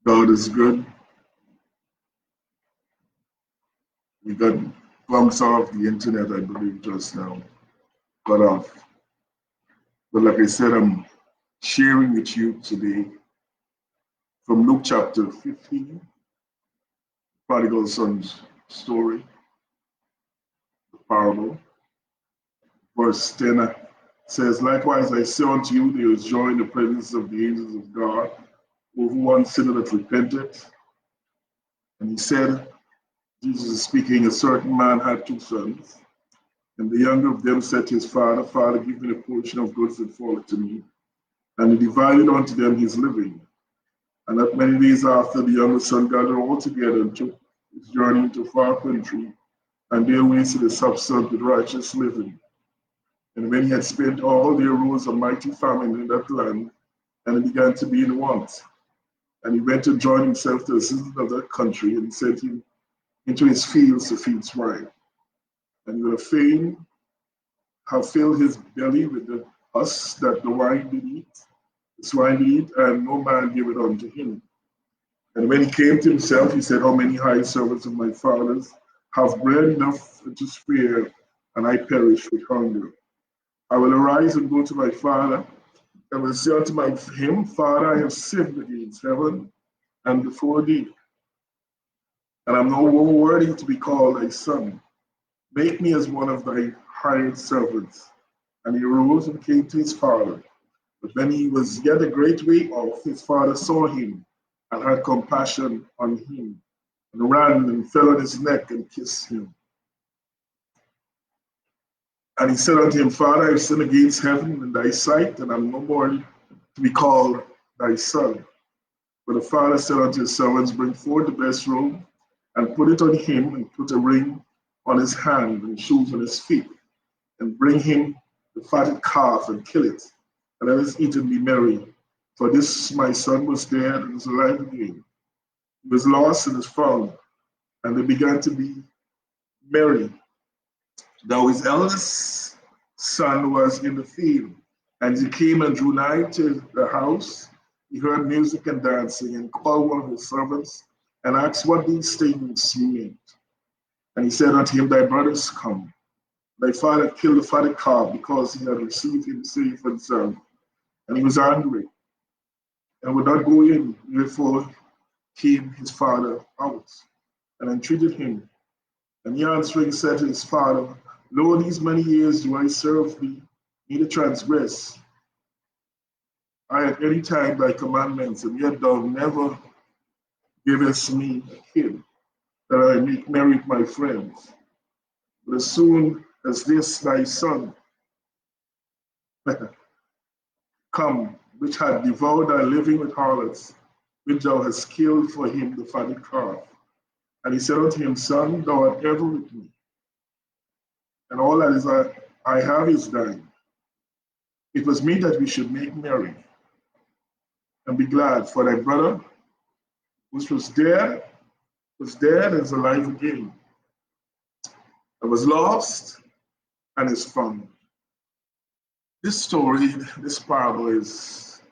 God is good. We got bumped off the internet, I believe, just now. Got off. But like I said, I'm sharing with you today from Luke chapter 15, prodigal son's story, the parable. Verse 10 says, Likewise I say unto you, there is joy in the presence of the angels of God over one sinner that repenteth. And he said, Jesus is speaking, a certain man had two sons. And the younger of them said to his father, Father, give me a portion of goods that falleth to me. And he divided unto them his living. And not many days after, the younger son gathered all together and took his journey into a far country, and there wasted his substance with righteous living. And when he had spent all, there arose a mighty famine in that land, and he began to be in want. And he went to join himself to the citizens of that country, and sent him into his fields to feed swine. And he would fain have filled his belly with the husk that the swine did eat, and no man gave it unto him. And when he came to himself, he said, How many hired servants of my father's have bread enough to spare, and I perish with hunger. I will arise and go to my father, and will say unto him, Father, I have sinned against heaven and before thee, and I am no more worthy to be called thy son. Make me as one of thy hired servants. And he arose and came to his father. But when he was yet a great way off, his father saw him and had compassion on him, and ran and fell on his neck and kissed him. And he said unto him, Father, I have sinned against heaven and thy sight, and am no more to be called thy son. But the father said unto his servants, Bring forth the best robe, and put it on him, and put a ring on his hand, and shoes on his feet, and bring him the fatted calf, and kill it, and let us eat and be merry. For this my son was dead and is alive again. He was lost and is found. And they began to be merry. Now his eldest son was in the field, and he came and drew nigh to the house. He heard music and dancing, and called one of his servants, and asked what these things meant. And he said unto him, Thy brothers come. Thy father killed the fatted calf, because he had received him safe and sound. And he was angry, and would not go in. Therefore came his father out, and entreated him. And he answering said to his father, Lo, these many years do I serve thee, neither transgress I at any time thy commandments, and yet thou never givest me a kid, that I make merry with my friends. But as soon as this thy son come, which had devoured thy living with harlots, which thou hast killed for him the fatted calf. And he said unto him, Son, thou art ever with me, and all that is I have is thine. It was meet that we should make merry and be glad, for thy brother, which was dead and is alive again, and was lost and is found. This story, this parable is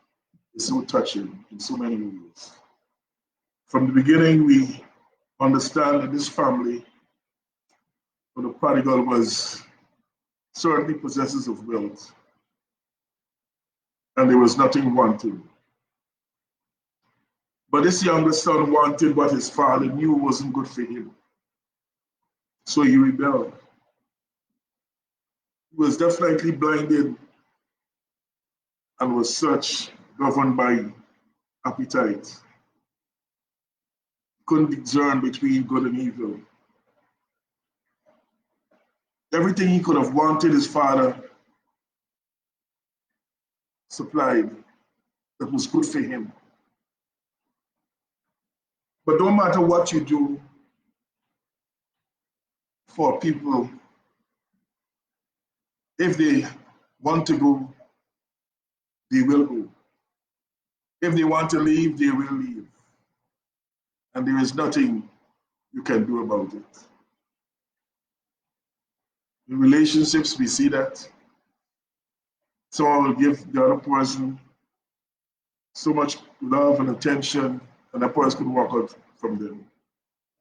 so touching in so many ways. From the beginning, we understand that this family, or the prodigal, was certainly possessors of wealth, and there was nothing wanting. But this younger son wanted what his father knew wasn't good for him. So he rebelled. He was definitely blinded and was such governed by appetite. Couldn't discern between good and evil. Everything he could have wanted, his father supplied that was good for him. But no matter what you do for people, if they want to go, they will go. If they want to leave, they will leave. And there is nothing you can do about it. In relationships, we see that. Someone will give the other person so much love and attention, and that person could walk out from them.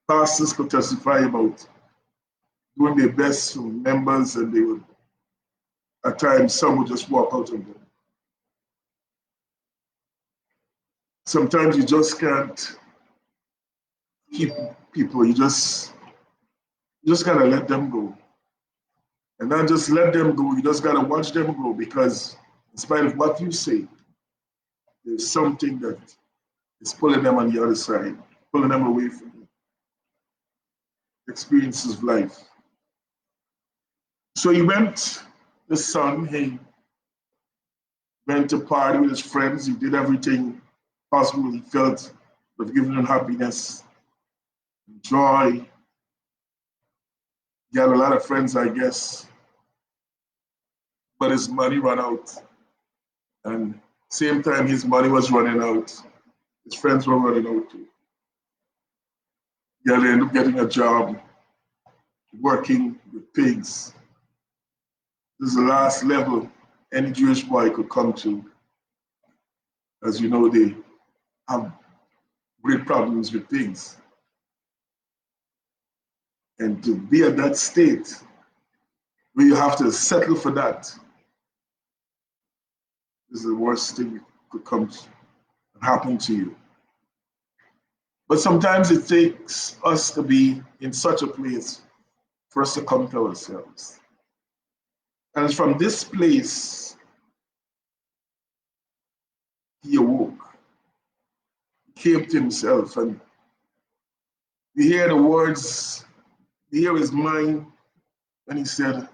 Pastors could testify about doing their best for members, and they would, at times, some would just walk out of them. Sometimes you just can't keep people, you just gotta let them go. And not just let them go, you just gotta watch them go, because in spite of what you say, there's something that is pulling them on the other side, pulling them away from the experiences of life. So he went, the son, he went to party with his friends, he did everything possible he felt would have given him happiness, joy. He had a lot of friends, I guess, but his money ran out. And same time his money was running out, his friends were running out too. He had to end up getting a job working with pigs. This is the last level any Jewish boy could come to. As you know, they have great problems with pigs. And to be at that state where you have to settle for that is the worst thing that could come and happen to you. But sometimes it takes us to be in such a place for us to come to ourselves. And it's from this place he awoke, he came to himself, and we hear the words, we hear his mind, and he said,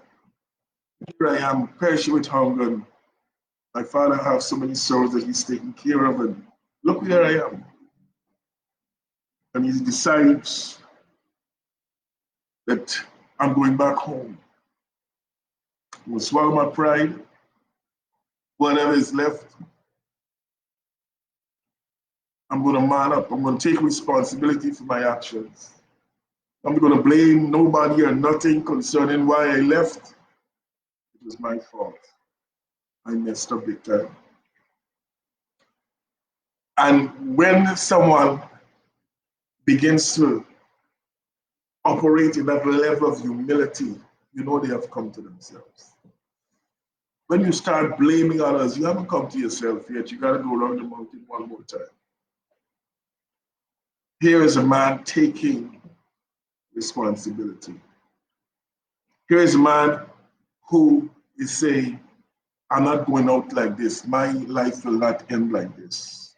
"Here I am, perishing with hunger, and my father has so many souls that he's taking care of, and look where I am." And he decides that I'm going back home. I'm going to swallow my pride, whatever is left. I'm going to man up. I'm going to take responsibility for my actions. I'm going to blame nobody or nothing concerning why I left. It was my fault. I messed up big time. And when someone begins to operate in that level of humility, you know they have come to themselves. When you start blaming others, you haven't come to yourself yet. You got to go around the mountain one more time. Here is a man taking responsibility. Here is a man who is saying, I'm not going out like this. My life will not end like this.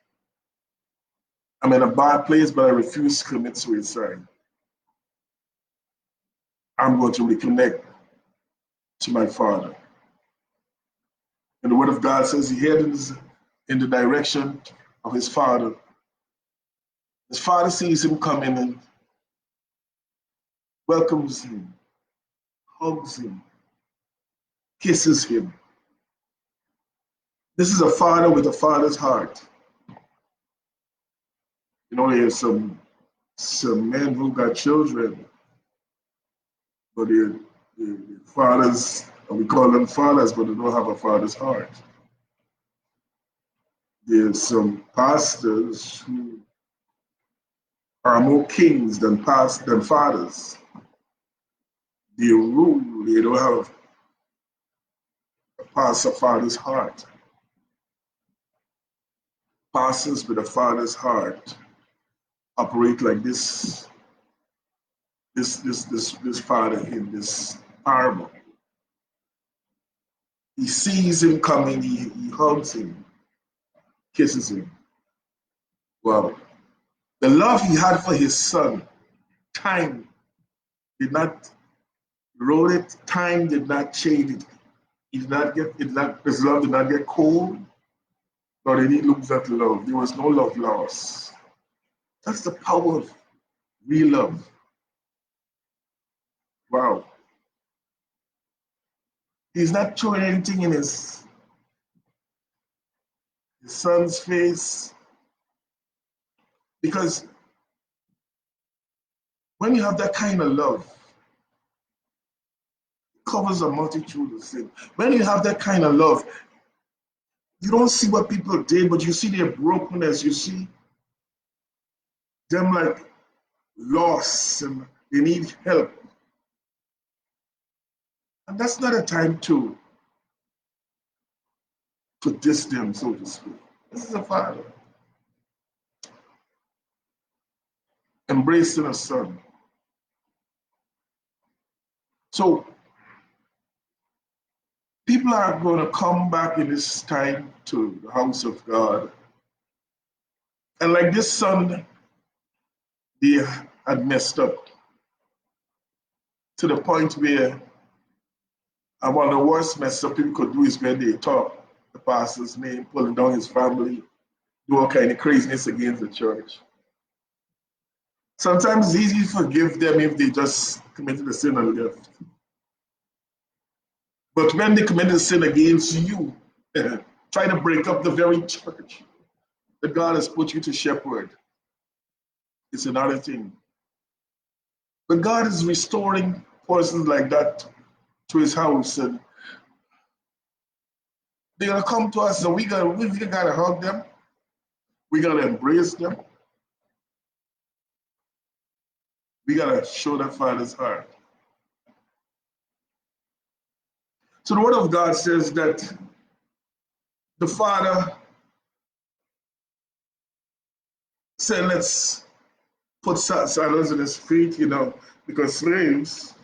I'm in a bad place, but I refuse to commit suicide. I'm going to reconnect to my father. And the word of God says he heads in the direction of his father. His father sees him coming and welcomes him, hugs him, kisses him. This is a father with a father's heart. You know, there's some men who got children, but they're fathers, or we call them fathers, but they don't have a father's heart. There's some pastors who are more kings than fathers. They rule, they don't have a father's heart. Pastors with a father's heart operate like this father in this parable. He sees him coming, he hugs him, kisses him. Well, the love he had for his son, time did not erode it, time did not change it. His love did not get cold, nor did he lose that love. There was no love lost. That's the power of real love. Wow. He's not showing anything in his son's face, because when you have that kind of love, it covers a multitude of sin. When you have that kind of love, you don't see what people did, but you see their brokenness, you see them like lost and they need help. And that's not a time to diss them, so to speak. This is a father embracing a son. So people are going to come back in this time to the house of God. And like this son, they had messed up to the point where one of the worst mess up people could do is when they talk the pastor's name, pulling down his family, do all kind of craziness against the church. Sometimes it's easy to forgive them if they just committed a sin and left. But when they commit a sin against you, try to break up the very church that God has put you to shepherd, it's another thing. But God is restoring persons like that to his house, and they're gonna come to us, and we gotta hug them, we gotta embrace them, we gotta show that Father's heart. So the word of God says that the Father said, let's put sandals in his feet, because slaves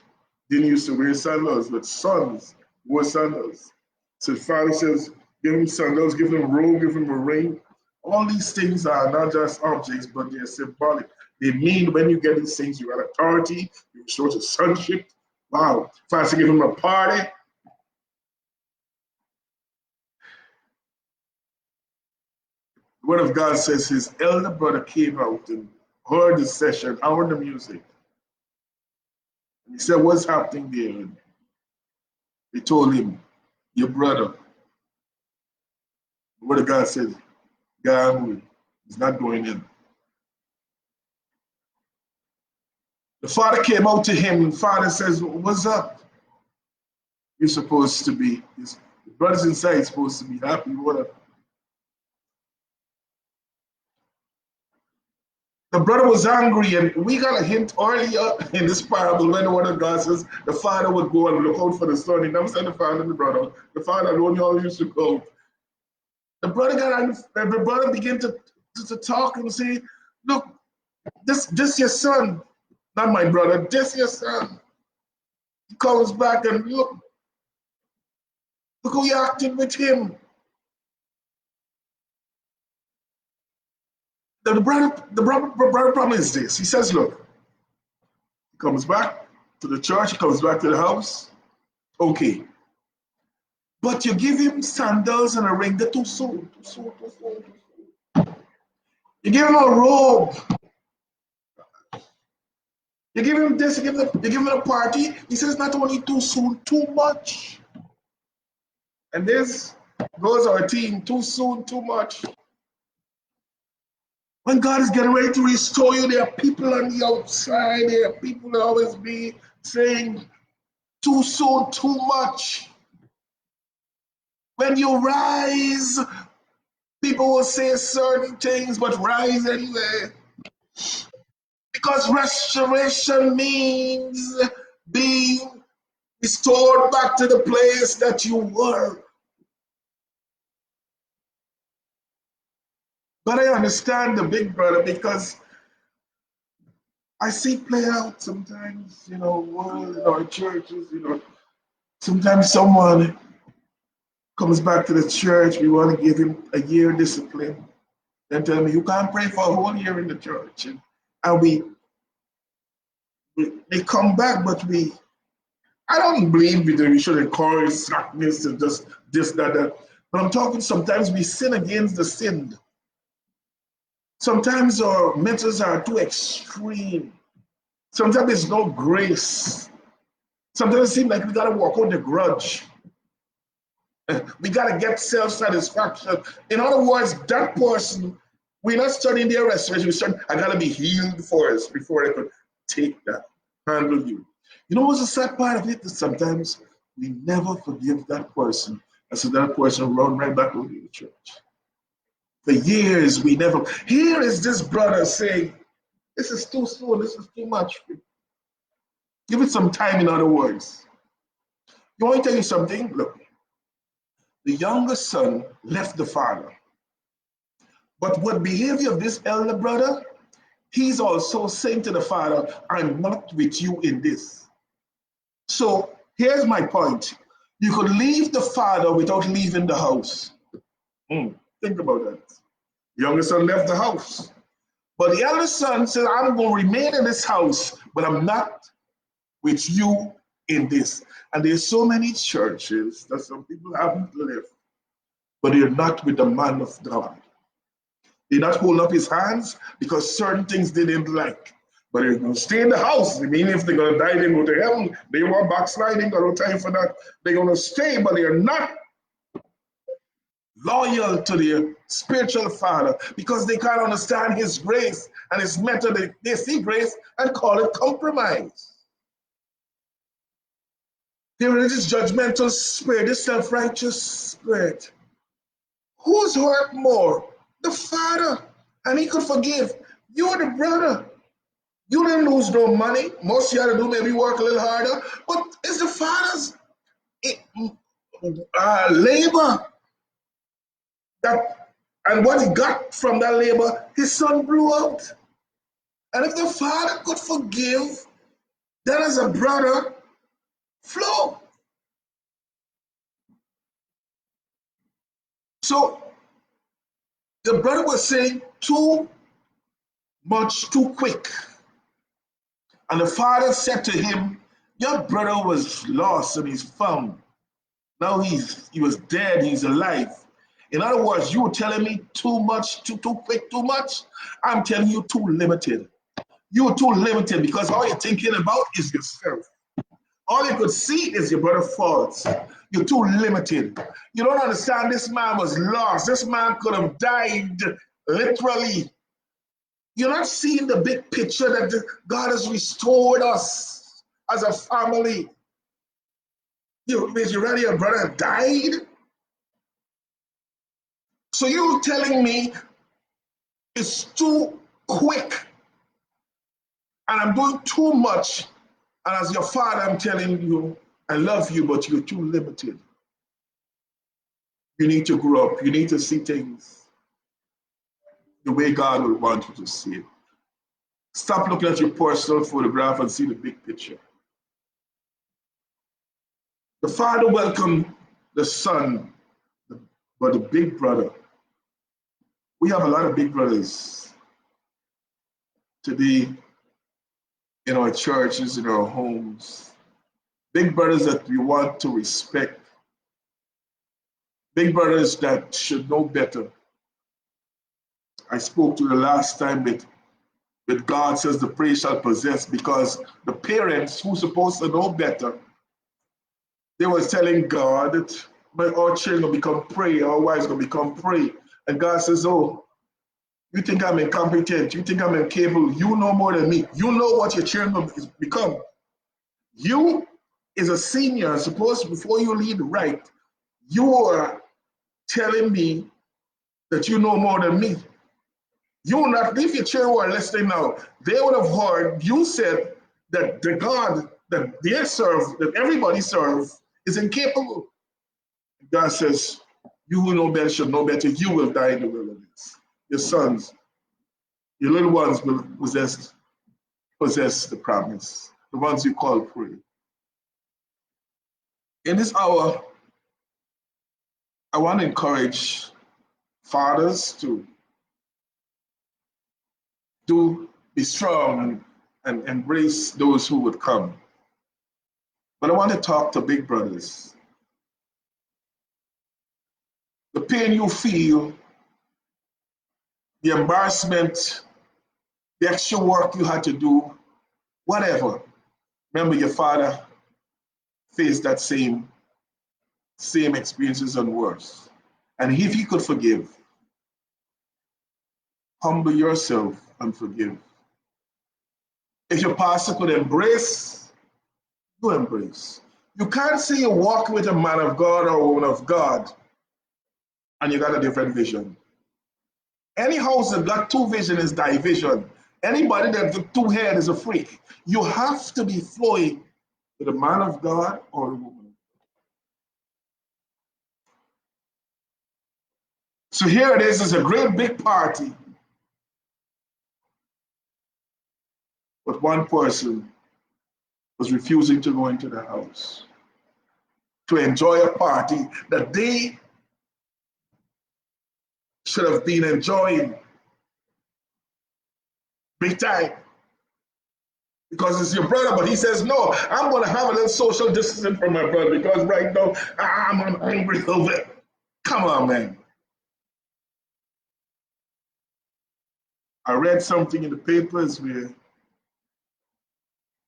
didn't used to wear sandals, but sons wore sandals. So the Father says, give him sandals, give him a robe, give him a ring. All these things are not just objects, but they're symbolic. They mean when you get these things, you got authority, you show your sonship. Wow. Father said, give him a party. The word of God says his elder brother came out and heard the session, heard the music. And he said, what's happening there? And they told him, your brother. The word of God says, God, he's not going in. The father came out to him, and the father says, what's up? You're supposed to be, his brother's inside, he's supposed to be happy. Whatever. The brother was angry, and we got a hint earlier in this parable when the word of God says the father would go and look out for the son. He never said the father and the brother. The father alone always used to go. The brother got angry, and the brother began to talk and say, look, this your son, not my brother, this your son. He comes back and look who you acting with him. The brother problem is this. He says, look, he comes back to the church, he comes back to the house. Okay. But you give him sandals and a ring, they're too soon. You give him a robe. You give him this, you give him a party. He says not only too soon, too much. And this goes our team, too soon, too much. When God is getting ready to restore you, there are people on the outside, there are people that always be saying, too soon, too much. When you rise, people will say certain things, but rise anyway. Because restoration means being restored back to the place that you were. But I understand the big brother because I see it play out sometimes, in our churches, sometimes someone comes back to the church, we want to give him a year discipline. Then tell me, you can't pray for a whole year in the church. And they come back, but I don't believe we should encourage slackness and just this, that. But I'm talking sometimes we sin against the sinned. Sometimes our methods are too extreme. Sometimes there's no grace. Sometimes it seems like we got to walk on the grudge. We got to get self-satisfaction. In other words, that person, we're not studying their restoration. We're studying, I got to be healed first before I could take that, handle you. You know what's the sad part of it? That sometimes we never forgive that person. And so that person run right back over to the church. For years, we never. Here is this brother saying, This is too soon. This is too much. Give it some time, in other words. You want me to tell you something? Look, the younger son left the father. But what behavior of this elder brother, he's also saying to the father, I'm not with you in this. So here's my point. You could leave the father without leaving the house. Think about that. The younger son left the house. But the elder son said, I'm going to remain in this house, but I'm not with you in this. And there's so many churches that some people haven't left, but they're not with the man of God. They're not holding up his hands because certain things they didn't like. But they're going to stay in the house. I mean, if they're going to die, they go to heaven. They want backsliding, got no time for that. They're going to stay, but they're not loyal to their spiritual father because they can't understand his grace and his method. They see grace and call it compromise. The religious judgmental spirit, this self-righteous spirit. Who's hurt more? The father. And he could forgive. You're the brother. You didn't lose no money. Most you had to do maybe work a little harder. But it's the father's labor that, and what he got from that labor, his son blew out. And if the father could forgive, then as a brother, flow. So the brother was saying too much too quick. And the father said to him, your brother was lost and he's found. Now he was dead, he's alive. In other words, you were telling me too much, too quick, too much. I'm telling you too limited. You're too limited because all you're thinking about is yourself. All you could see is your brother's faults. You're too limited. You don't understand this man was lost. This man could have died literally. You're not seeing the big picture that God has restored us as a family. You ready? Your brother died? So you're telling me it's too quick and I'm doing too much. And as your father, I'm telling you, I love you, but you're too limited. You need to grow up. You need to see things the way God would want you to see it. Stop looking at your personal photograph and see the big picture. The father welcomed the son, but the big brother. We have a lot of big brothers today in our churches, in our homes. Big brothers that we want to respect. Big brothers that should know better. I spoke to the last time with God says the prey shall possess, because the parents who supposed to know better, they was telling God that our children will become prey, our wives will become prey. And God says, oh, you think I'm incompetent, you think I'm incapable, you know more than me. You know what your children will become. You is a senior, supposed before you lead right, you are telling me that you know more than me. You will not, if your children were listening now, they would have heard you said that the God that they serve, that everybody serves, is incapable. God says, you who know better should know better. You will die in the wilderness. Your sons, your little ones will possess the promise, the ones you call prey. In this hour, I want to encourage fathers to be strong and embrace those who would come. But I want to talk to big brothers. The pain you feel, the embarrassment, the extra work you had to do, whatever. Remember, your father faced that same experiences and worse. And if he could forgive, humble yourself and forgive. If your pastor could embrace, you embrace. You can't say you walk with a man of God or a woman of God and you got a different vision. Any house that got two visions is division. Anybody that the two head is a freak. You have to be flowing with a man of God or a woman. So here it is, it's a great big party, but one person was refusing to go into the house to enjoy a party that they should have been enjoying big time. Because it's your brother, but he says, no, I'm going to have a little social distancing from my brother because right now I'm angry over it. Come on, man. I read something in the papers where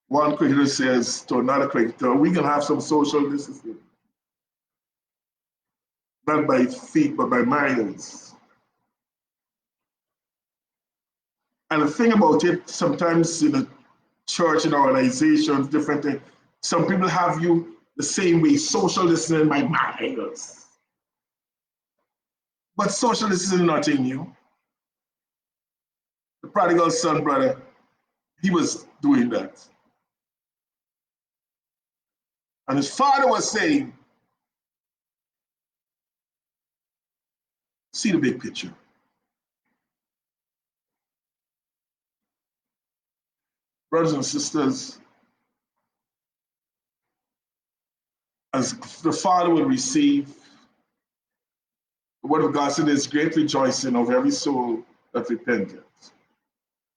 one cricketer says to another cricketer, we're going to have some social distancing. Not by feet, but by miles. And the thing about it, sometimes in a church and organizations, different things, some people have you the same way, social distancing by miles. But social distancing is nothing new. The prodigal son, brother, he was doing that. And his father was saying, see the big picture. Brothers and sisters, as the father will receive, the word of God said there's great rejoicing of every soul that repenteth,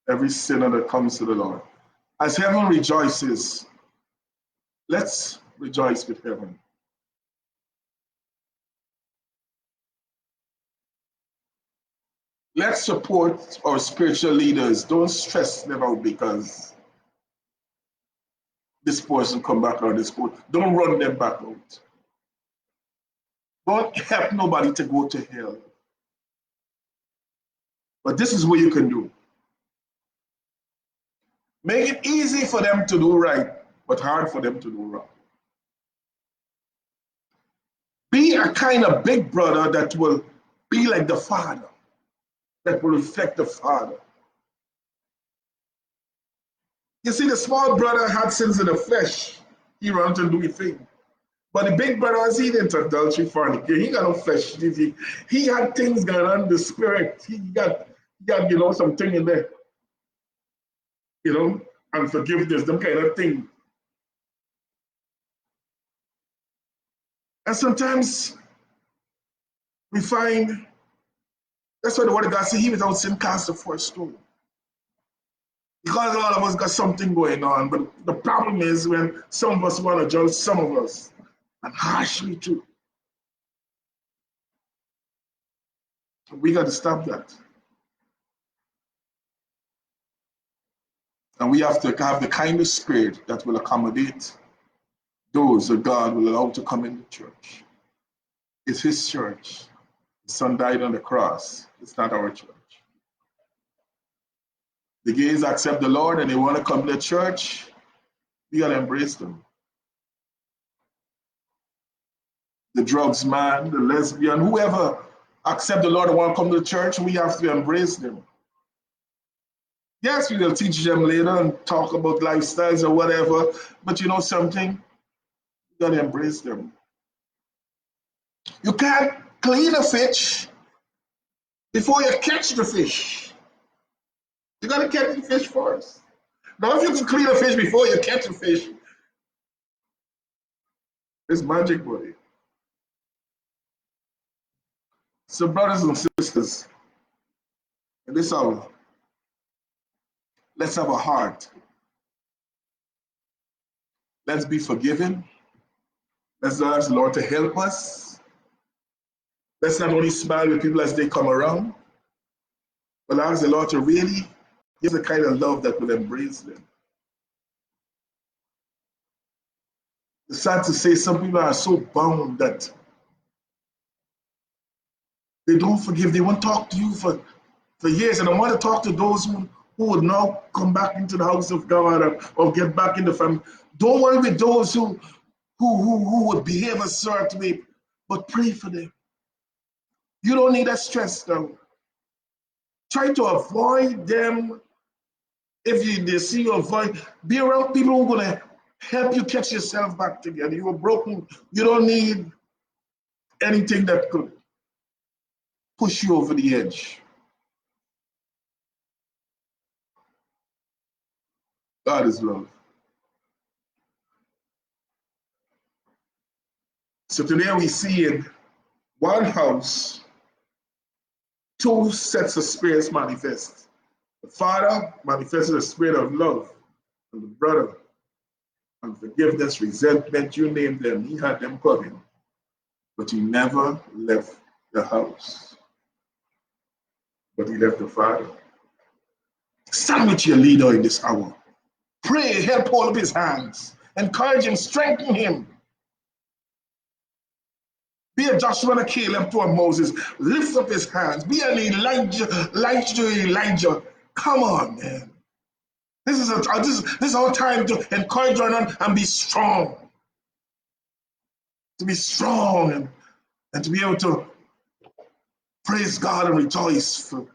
every sinner that comes to the Lord. As heaven rejoices, let's rejoice with heaven. Let's support our spiritual leaders. Don't stress them out because this person come back or this person. Don't run them back out. Don't help nobody to go to hell. But this is what you can do. Make it easy for them to do right, but hard for them to do wrong. Be a kind of big brother that will be like the father, that will reflect the father. You see, the small brother had sins in the flesh. He ran to do his thing. But the big brother, he didn't adultery, fornicate. He got no flesh. He had things going on in the spirit. He got something in there, and forgiveness, them kind of thing. And sometimes we find that's why the word of God says, he without sin cast the first stone. Because all of us got something going on. But the problem is when some of us want to judge some of us, and harshly too. We got to stop that. And we have to have the kind of spirit that will accommodate those that God will allow to come in the church. It's his church. The son died on the cross. It's not our church. The gays accept the Lord and they want to come to the church. We got to embrace them. The drugs man, the lesbian, whoever accept the Lord and want to come to the church, we have to embrace them. Yes, we will teach them later and talk about lifestyles or whatever, but you know something? You got to embrace them. You can't clean a fish before you catch the fish. You got to catch the fish first. Now, if you can clean a fish before you catch a fish, it's magic, buddy. So, brothers and sisters, in this hour, let's have a heart. Let's be forgiven. Let's ask the Lord to help us. Let's not only smile with people as they come around, but ask the Lord to really give the kind of love that will embrace them. It's sad to say some people are so bound that they don't forgive. They won't talk to you for years. And I want to talk to those who would now come back into the house of God or get back in the family. Don't worry with those who would behave a certain way, but pray for them. You don't need that stress though. Try to avoid them If they see you avoid, be around people who are going to help you catch yourself back together. You were broken. You don't need anything that could push you over the edge. God is love. So today we see in one house, two sets of spirits manifest. The father manifested a spirit of love, and the brother, unforgiveness, resentment, you name them, he had them coming. But he never left the house. But he left the father. Stand with your leader in this hour. Pray, help hold up his hands. Encourage him, strengthen him. Be a Joshua and a Caleb to a Moses. Lift up his hands. Be an Elijah to Elijah. Come on, man. This is our time to encourage one another and be strong. To be strong and to be able to praise God and rejoice for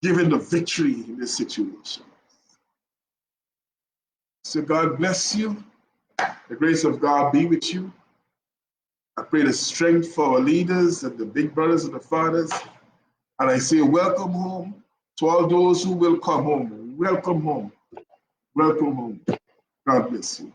giving the victory in this situation. So God bless you. The grace of God be with you. I pray the strength for our leaders and the big brothers and the fathers. And I say welcome home to all those who will come home. Welcome home. Welcome home. God bless you.